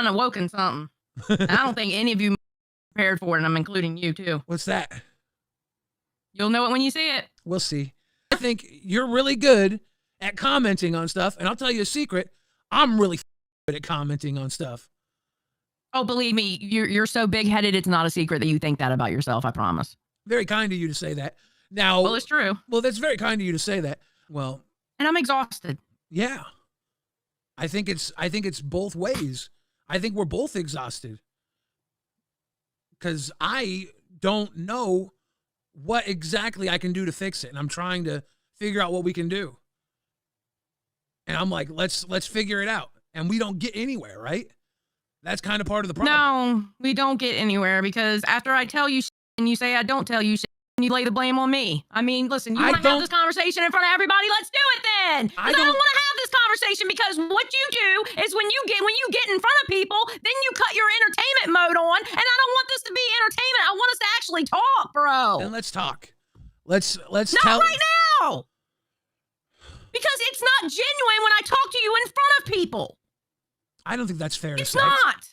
done awoken something. And I don't think any of you prepared for it, and I'm including you, too. What's that? You'll know it when you see it. We'll see. I think you're really good at commenting on stuff, and I'll tell you a secret. I'm really good at commenting on stuff. Oh, believe me, you're so big-headed, it's not a secret that you think that about yourself, I promise. Very kind of you to say that. Now, well, it's true. Well, that's very kind of you to say that. Well, and I'm exhausted. Yeah. I think it's both ways. I think we're both exhausted. Because I don't know what exactly I can do to fix it. And I'm trying to figure out what we can do. And I'm like, let's figure it out. And we don't get anywhere, right? That's kind of part of the problem. No, we don't get anywhere because after I tell you shit and you say I don't tell you shit, and you lay the blame on me. I mean, listen, you want to have this conversation in front of everybody? Let's do it then. Because I don't want to have this conversation because what you do is when you get in front of people, then you cut your entertainment mode on, and I don't want this to be entertainment. I want us to actually talk, bro. Then let's talk. Let's not right now. Because it's not genuine when I talk to you in front of people. I don't think that's fair to say. It's not.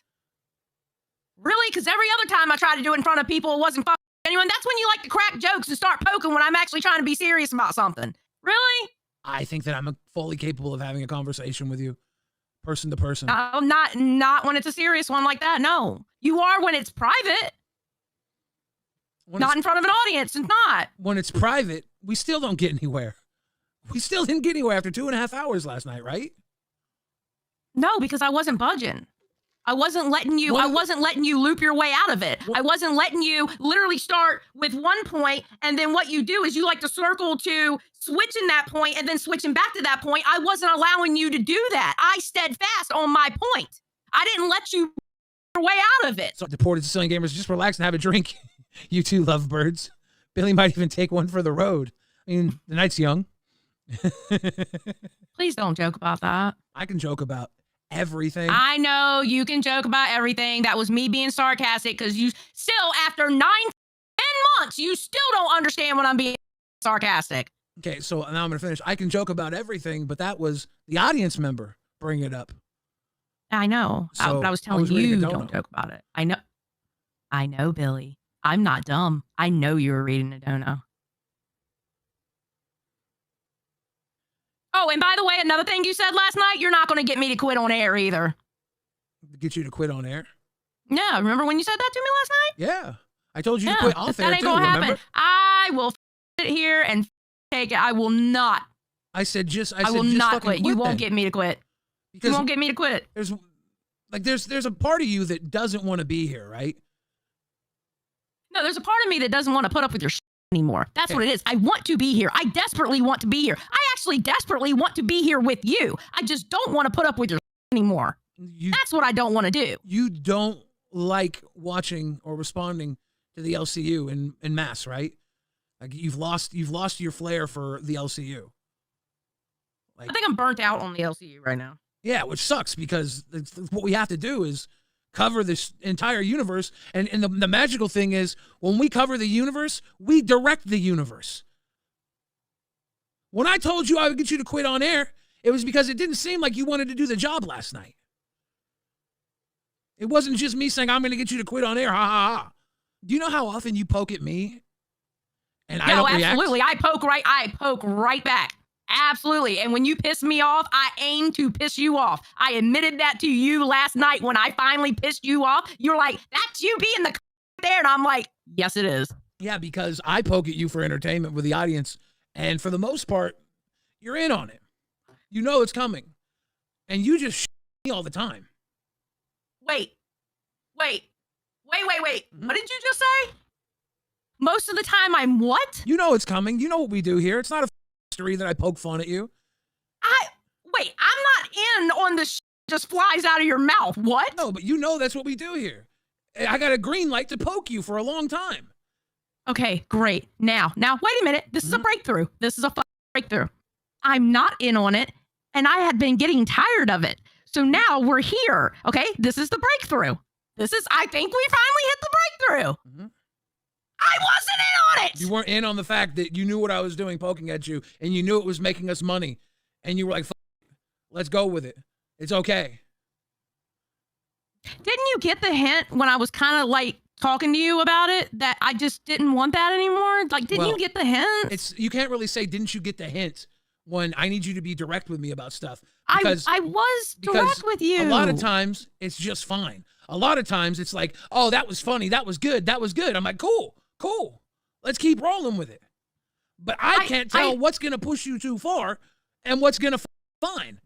Really? Because every other time I try to do it in front of people, it wasn't fucking genuine. That's when you like to crack jokes and start poking when I'm actually trying to be serious about something. Really? I think that I'm fully capable of having a conversation with you, person to person. Not when it's a serious one like that. No, you are when it's private. Not in front of an audience. It's not. When it's private, we still don't get anywhere. We still didn't get anywhere after 2.5 hours last night, right? No, because I wasn't budging. I wasn't letting you loop your way out of it. I wasn't letting you literally start with one point, and then what you do is you like to circle to switching that point and then switching back to that point. I wasn't allowing you to do that. I steadfast on my point. I didn't let you your way out of it. So deported Sicilian gamers, just relax and have a drink. You two lovebirds. Billy might even take one for the road. I mean, the night's young. Please don't joke about that. I can joke about everything. I know you can joke about everything. That was me being sarcastic because you still, after 10 months, you still don't understand when I'm being sarcastic. Okay, so now I'm going to finish. I can joke about everything, but that was the audience member bringing it up. I know. So but I was telling you don't joke about it. I know, Billy. I'm not dumb. I know you were reading a dono. Oh, and by the way, another thing you said last night, you're not going to get me to quit on air either. Get you to quit on air? Yeah, remember when you said that to me last night? Yeah. I told you to quit off air, that ain't too, gonna remember? Happen. I will sit here and take it. I will not. I said I will not quit. You won't get me to quit. Because you won't get me to quit. There's a part of you that doesn't want to be here, right? No, there's a part of me that doesn't want to put up with your shit anymore. That's what it is. I want to be here. I desperately want to be here. I actually desperately want to be here with you. I just don't want to put up with your shit anymore. That's what I don't want to do. You don't like watching or responding to the LCU in mass, right? Like you've lost your flair for the LCU. Like, I think I'm burnt out on the LCU right now. Yeah, which sucks because what we have to do is cover this entire universe. And the magical thing is when we cover the universe, we direct the universe. When I told you I would get you to quit on air, it was because it didn't seem like you wanted to do the job last night. It wasn't just me saying, I'm going to get you to quit on air. Ha, ha, ha. Do you know how often you poke at me and I don't react? Absolutely. I poke right back. Absolutely. And when you piss me off, I aim to piss you off. I admitted that to you last night when I finally pissed you off. You're like, that's you being the there. And I'm like, yes, it is. Yeah, because I poke at you for entertainment with the audience. And for the most part, you're in on it. You know it's coming. And you just me all the time. Wait. Mm-hmm. What did you just say? Most of the time I'm what? You know it's coming. You know what we do here. It's not a mystery that I poke fun at you. I'm not in on the just flies out of your mouth. What? No, but you know that's what we do here. I got a green light to poke you for a long time. Okay, great. Now, wait a minute. This is a breakthrough. This is a breakthrough. I'm not in on it, and I had been getting tired of it. So now we're here. Okay, this is the breakthrough. I think we finally hit the breakthrough. Mm-hmm. I wasn't in on it. You weren't in on the fact that you knew what I was doing poking at you, and you knew it was making us money, and you were like, let's go with it. It's okay. Didn't you get the hint when I was kind of like talking to you about it that I just didn't want that anymore? Like, didn't you get the hint? You can't really say, didn't you get the hint when I need you to be direct with me about stuff? Because I was direct with you. A lot of times it's just fine. A lot of times it's like, oh, that was funny. That was good. That was good. I'm like, cool. Let's keep rolling with it. But I can't tell what's going to push you too far and what's going to fine.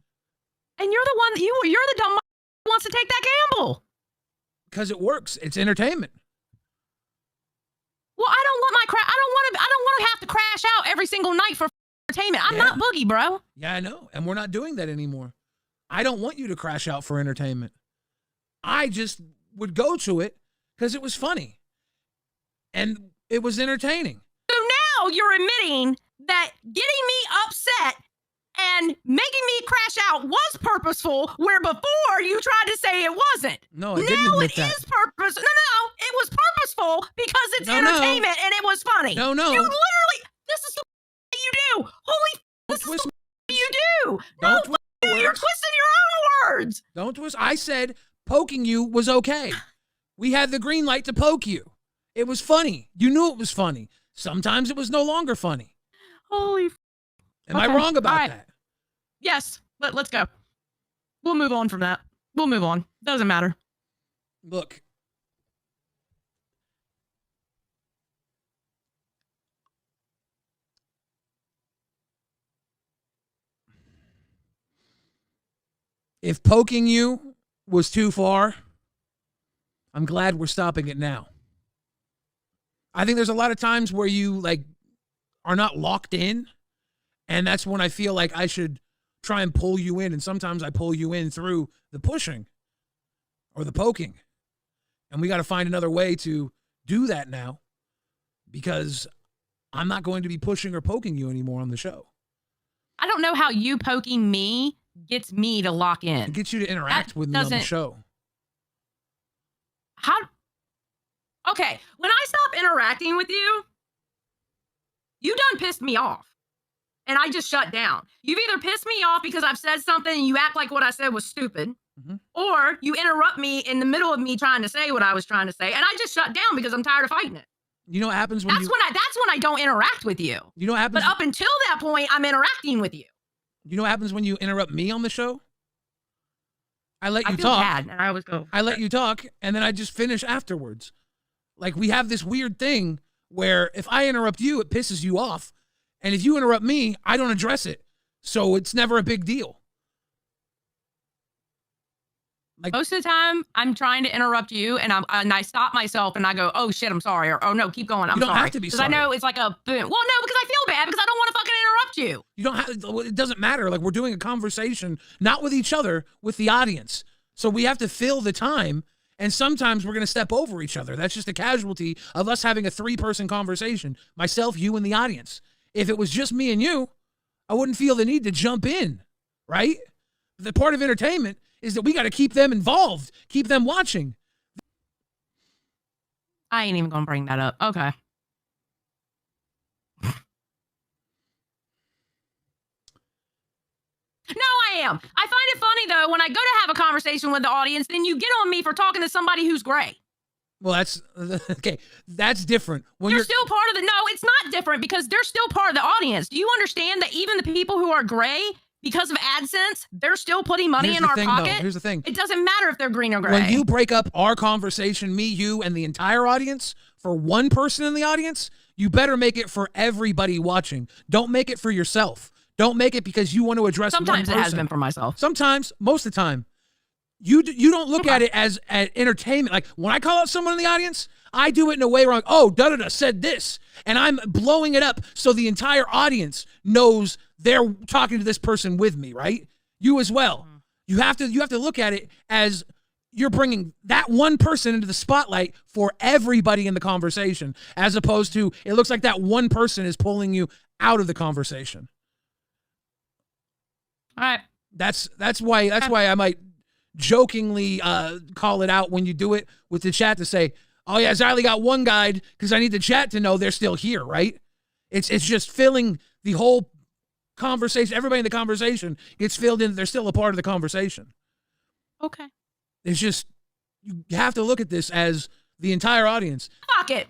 And you're the one, you're the dumb who wants to take that gamble. Because it works. It's entertainment. Well, I don't want to have to crash out every single night for entertainment. I'm not Boogie, bro. Yeah, I know. And we're not doing that anymore. I don't want you to crash out for entertainment. I just would go to it because it was funny. And it was entertaining. So now you're admitting that getting me upset and making me crash out was purposeful, where before you tried to say it wasn't. No, I didn't admit that. Now it is purposeful. No, it was purposeful because it's entertainment and it was funny. No. You literally, this is the you do. Holy, this is the you do. No, you're twisting your own words. Don't twist. I said poking you was okay. We had the green light to poke you. It was funny. You knew it was funny. Sometimes it was no longer funny. Holy. Am I wrong about that? Yes, but let's go. We'll move on from that. We'll move on. Doesn't matter. Look. If poking you was too far, I'm glad we're stopping it now. I think there's a lot of times where you are not locked in, and that's when I feel like I should try and pull you in, and sometimes I pull you in through the pushing or the poking. And we got to find another way to do that now, because I'm not going to be pushing or poking you anymore on the show. I don't know how you poking me gets me to lock in. It gets you to interact with me on the show. How? Okay, when I stop interacting with you, you done pissed me off. And I just shut down. You've either pissed me off because I've said something and you act like what I said was stupid, or you interrupt me in the middle of me trying to say what I was trying to say, and I just shut down because I'm tired of fighting it. You know what happens when that's when I don't interact with you. You know what happens? But up until that point, I'm interacting with you. You know what happens when you interrupt me on the show? I let you feel talk. Bad, and I always go. I let you talk, and then I just finish afterwards. Like, we have this weird thing where if I interrupt you, it pisses you off. And if you interrupt me, I don't address it. So it's never a big deal. Like, most of the time, I'm trying to interrupt you, and I stop myself, and I go, "Oh shit, I'm sorry," or "Oh no, keep going, I'm sorry." You don't have to be sorry. Because I know it's like a boom. Well, no, because I feel bad because I don't want to fucking interrupt you. You don't have. It doesn't matter. Like, we're doing a conversation, not with each other, with the audience. So we have to fill the time. And sometimes we're going to step over each other. That's just a casualty of us having a 3-person conversation. Myself, you, and the audience. If it was just me and you, I wouldn't feel the need to jump in, right? The part of entertainment is that we got to keep them involved, keep them watching. I ain't even going to bring that up. Okay. No, I am. I find it funny, though, when I go to have a conversation with the audience, then you get on me for talking to somebody who's gray. Well, that's okay. That's different. When you're still part of the. No, it's not different because they're still part of the audience. Do you understand that even the people who are gray, because of AdSense, they're still putting money in our pocket? Here's the thing. It doesn't matter if they're green or gray. When you break up our conversation, me, you, and the entire audience, for one person in the audience, you better make it for everybody watching. Don't make it for yourself. Don't make it because you want to address one person. Sometimes it has been for myself. Sometimes, most of the time. You don't look at it as entertainment. Like, when I call out someone in the audience, I do it in a way where I'm like, oh, da-da-da said this. And I'm blowing it up so the entire audience knows they're talking to this person with me, right? You as well. You have to look at it as you're bringing that one person into the spotlight for everybody in the conversation, as opposed to it looks like that one person is pulling you out of the conversation. All right. That's why I might jokingly call it out when you do it with the chat to say, oh yeah, Xylie got one guide because I need the chat to know they're still here, right? It's just filling the whole conversation. Everybody in the conversation gets filled in. They're still a part of the conversation. Okay. It's just you have to look at this as the entire audience. Fuck it.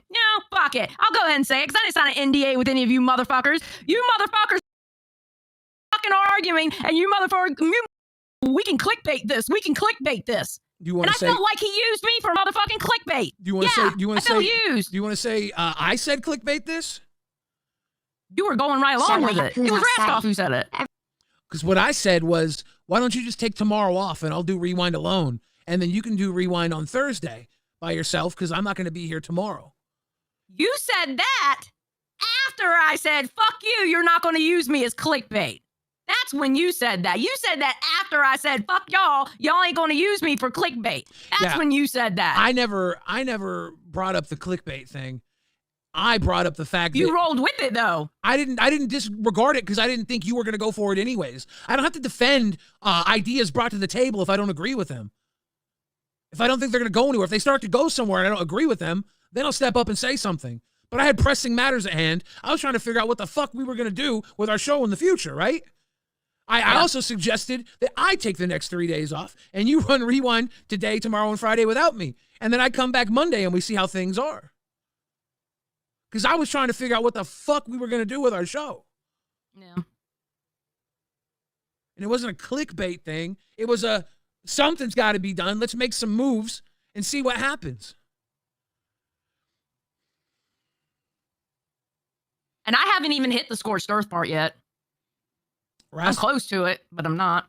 Fuck it. I'll go ahead and say it because I didn't sign an NDA with any of you motherfuckers. You motherfuckers fucking arguing, and you motherfuckers, we can clickbait this. We can clickbait this. Do you want and to say? I felt like he used me for motherfucking clickbait. Do you want to say? Do you want to say? Used. Do you want to say? I said clickbait this. You were going right along with it. It was Rastov who said it. Because what I said was, why don't you just take tomorrow off and I'll do Rewind alone, and then you can do Rewind on Thursday by yourself because I'm not going to be here tomorrow. You said that after I said, fuck you, you're not going to use me as clickbait. That's when you said that. You said that after I said, fuck y'all ain't going to use me for clickbait. That's when you said that. I never brought up the clickbait thing. I brought up the fact that you rolled with it though. I didn't disregard it because I didn't think you were going to go for it anyways. I don't have to defend ideas brought to the table if I don't agree with them. If I don't think they're going to go anywhere, if they start to go somewhere and I don't agree with them, then I'll step up and say something. But I had pressing matters at hand. I was trying to figure out what the fuck we were going to do with our show in the future, right? I also suggested that I take the next 3 days off and you run Rewind today, tomorrow, and Friday without me. And then I come back Monday and we see how things are. Because I was trying to figure out what the fuck we were going to do with our show. Yeah. And it wasn't a clickbait thing. It was a something's got to be done. Let's make some moves and see what happens. And I haven't even hit the scorched earth part yet. I'm close to it, but I'm not.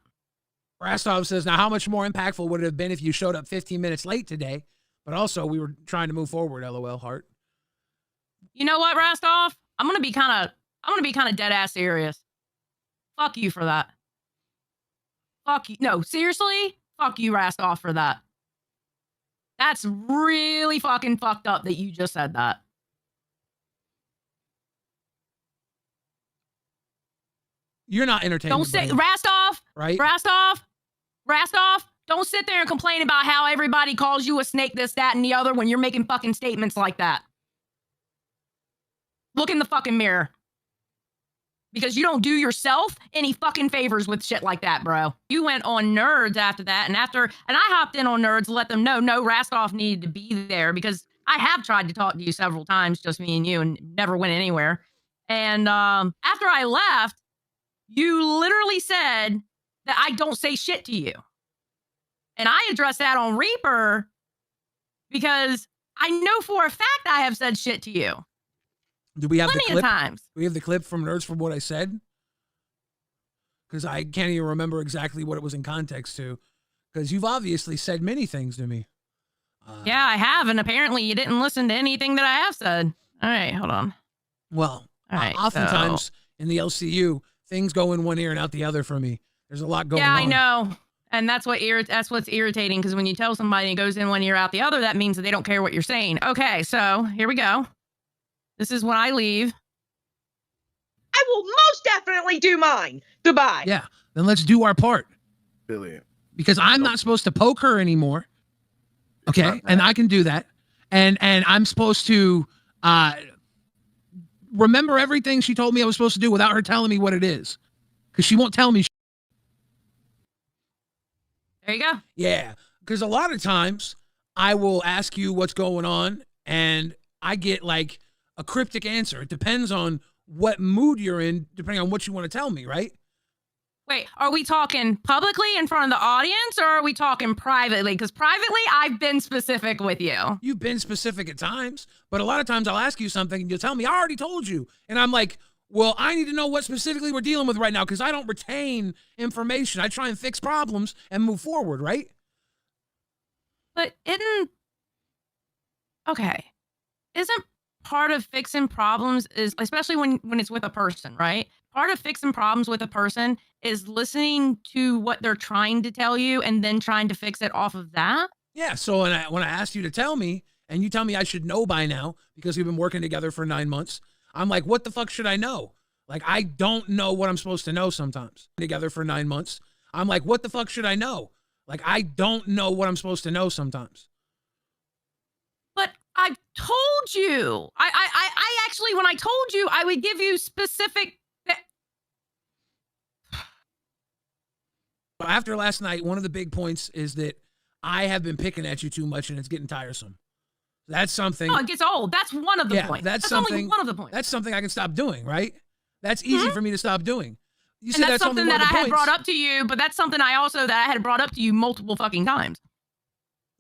Rastov says, now how much more impactful would it have been if you showed up 15 minutes late today? But also, we were trying to move forward, LOL, heart. You know what, Rastov? I'm gonna be kind of dead ass serious. Fuck you for that. Fuck you. No, seriously, fuck you, Rastov, for that. That's really fucking fucked up that you just said that. You're not entertained. Don't say Rastov, right? Rastov. Don't sit there and complain about how everybody calls you a snake, this, that, and the other when you're making fucking statements like that. Look in the fucking mirror. Because you don't do yourself any fucking favors with shit like that, bro. You went on Nerds after that, and I hopped in on Nerds to let them know, no, Rastov needed to be there because I have tried to talk to you several times, just me and you, and never went anywhere. And after I left, you literally said that I don't say shit to you. And I addressed that on Reaper because I know for a fact I have said shit to you. Do we have plenty the clip? Of times. Do we have the clip from Nerds from what I said? Because I can't even remember exactly what it was in context to. Because you've obviously said many things to me. Yeah, I have. And apparently you didn't listen to anything that I have said. All right, hold on. Well, all right, oftentimes in the LCU, things go in one ear and out the other for me. There's a lot going on. Yeah, I know. And that's what's irritating, because when you tell somebody it goes in one ear out the other, that means that they don't care what you're saying. Okay, so here we go. This is when I leave. I will most definitely do mine. Goodbye. Yeah, then let's do our part. Billy. Because I'm not supposed to poke her anymore. Okay, and I can do that. And I'm supposed to remember everything she told me I was supposed to do without her telling me what it is. Because she won't tell me. There you go. Yeah, because a lot of times I will ask you what's going on and I get like a cryptic answer. It depends on what mood you're in, depending on what you want to tell me, right? Wait, are we talking publicly in front of the audience or are we talking privately? Because privately, I've been specific with you. You've been specific at times, but a lot of times I'll ask you something and you'll tell me, I already told you. And I'm like, well, I need to know what specifically we're dealing with right now because I don't retain information. I try and fix problems and move forward, right? But isn't part of fixing problems is, especially when it's with a person, right? Part of fixing problems with a person is listening to what they're trying to tell you and then trying to fix it off of that. Yeah, so when I asked you to tell me, and you tell me I should know by now because we've been working together for 9 months, I'm like, what the fuck should I know? Like, I don't know what I'm supposed to know sometimes. Together for 9 months, I'm like, what the fuck should I know? Like, I don't know what I'm supposed to know sometimes. But I told you. I actually, when I told you, I would give you specific. After last night, one of the big points is that I have been picking at you too much and it's getting tiresome. That's something. Oh, it gets old. That's one of the points. That's only something. one of the points. That's something I can stop doing, right? That's easy for me to stop doing. You and said that's something only one that of the I had points. brought up to you, but that's something I had brought up to you multiple fucking times.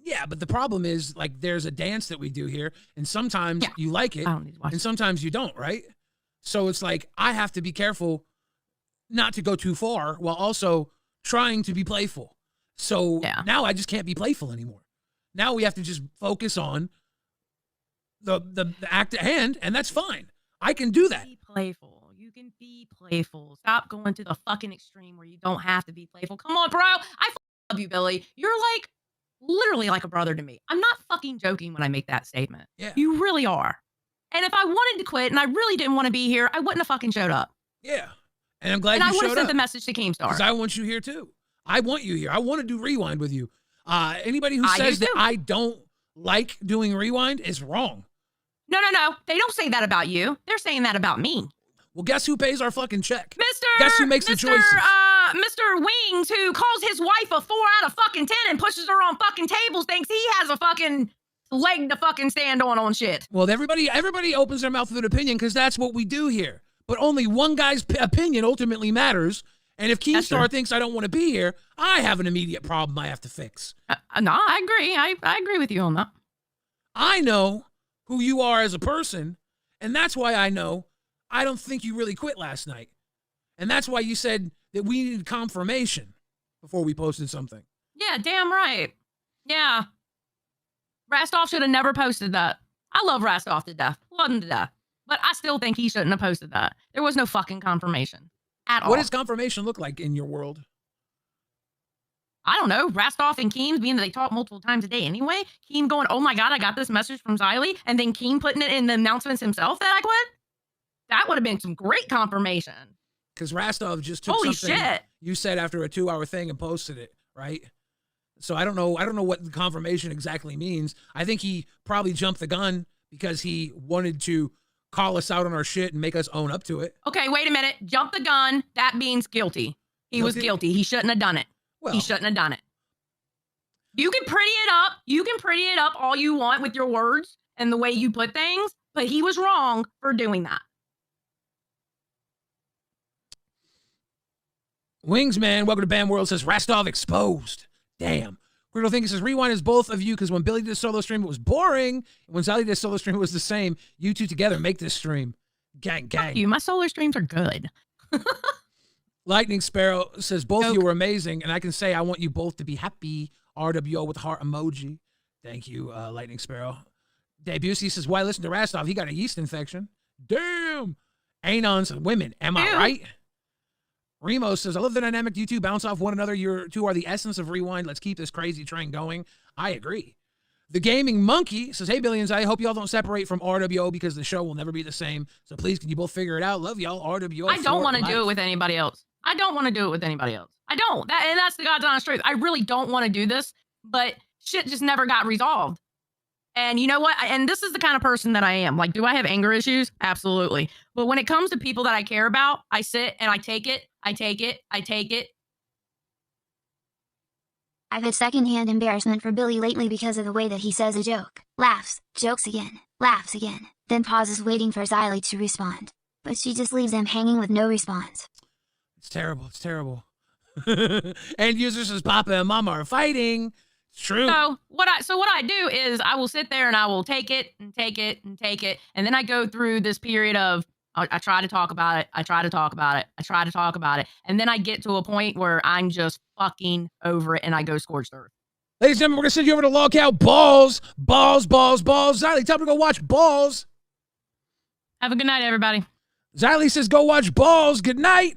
Yeah, but the problem is, like, there's a dance that we do here, and sometimes you like it, and sometimes you don't, right? So it's like, I have to be careful not to go too far while also trying to be playful. So now I just can't be playful anymore. Now we have to just focus on the act at hand, and that's fine. I can do that. Be playful. You can be playful. Stop going to the fucking extreme where you don't have to be playful. Come on, bro. I love you, Billy. You're like literally like a brother to me. I'm not fucking joking when I make that statement. Yeah. You really are. And if I wanted to quit and I really didn't want to be here, I wouldn't have fucking showed up. Yeah. And I'm glad you showed up. And I would have sent the message to Keemstar. Because I want you here too. I want you here. I want to do Rewind with you. Anybody who says that I don't like doing Rewind is wrong. No. They don't say that about you. They're saying that about me. Well, guess who pays our fucking check? Mr. Guess who makes the choices? Mr. Wings, who calls his wife a 4 out of fucking 10 and pushes her on fucking tables, thinks he has a fucking leg to fucking stand on shit. Well, everybody opens their mouth with an opinion because that's what we do here. But only one guy's opinion ultimately matters. And if Keemstar thinks I don't want to be here, I have an immediate problem I have to fix. No, I agree. I agree with you on that. I know who you are as a person, and that's why I know I don't think you really quit last night. And that's why you said that we needed confirmation before we posted something. Yeah, damn right. Yeah. Rastov should have never posted that. I love Rastov to death. Love him to death. But I still think he shouldn't have posted that. There was no fucking confirmation at all. What does confirmation look like in your world? I don't know. Rastov and Keem, being that they talk multiple times a day anyway. Keem going, oh my God, I got this message from Xylie. And then Keem putting it in the announcements himself that I quit. That would have been some great confirmation. Because Rastov just took something you said after a 2-hour thing and posted it, right? So I don't know what the confirmation exactly means. I think he probably jumped the gun because he wanted to call us out on our shit and make us own up to it. Okay, wait a minute. Jump the gun. That means guilty. He was guilty. He shouldn't have done it. Well, he shouldn't have done it. You can pretty it up. You can pretty it up all you want with your words and the way you put things, but he was wrong for doing that. Wingsman, welcome to Bam World, says Rastov exposed. Damn. Critical Thinking says Rewind is both of you because when Billy did a solo stream, it was boring. And when Xylie did a solo stream, it was the same. You two together make this stream. Gang. Fuck you. My solo streams are good. Lightning Sparrow says both of you were amazing, and I can say I want you both to be happy. RWO with heart emoji. Thank you, Lightning Sparrow. Dave Busey says, why listen to Rastov? He got a yeast infection. Damn. Anon says, women, am I right? Remo says, I love the dynamic you two bounce off one another. You two are the essence of Rewind. Let's keep this crazy train going. I agree. The Gaming Monkey says, hey, Billions, I hope y'all don't separate from RWO because the show will never be the same. So please, can you both figure it out? Love y'all, RWO. I don't want to do it with anybody else. I don't want to do it with anybody else. I don't. And that's the God's honest truth. I really don't want to do this, but shit just never got resolved. And you know what? And this is the kind of person that I am. Like, do I have anger issues? Absolutely. But when it comes to people that I care about, I sit and I take it. I've had secondhand embarrassment for Billy lately because of the way that he says a joke, laughs, jokes again, laughs again, then pauses waiting for Xylie to respond. But she just leaves him hanging with no response. It's terrible. It's terrible. And user says Papa and Mama are fighting. It's true. So what I do is I will sit there and I will take it. And then I go through this period of I try to talk about it. And then I get to a point where I'm just fucking over it and I go scorched earth. Ladies and gentlemen, we're going to send you over to Lolcow. Balls. Xylie, time to go watch Balls. Have a good night, everybody. Xylie says go watch Balls. Good night.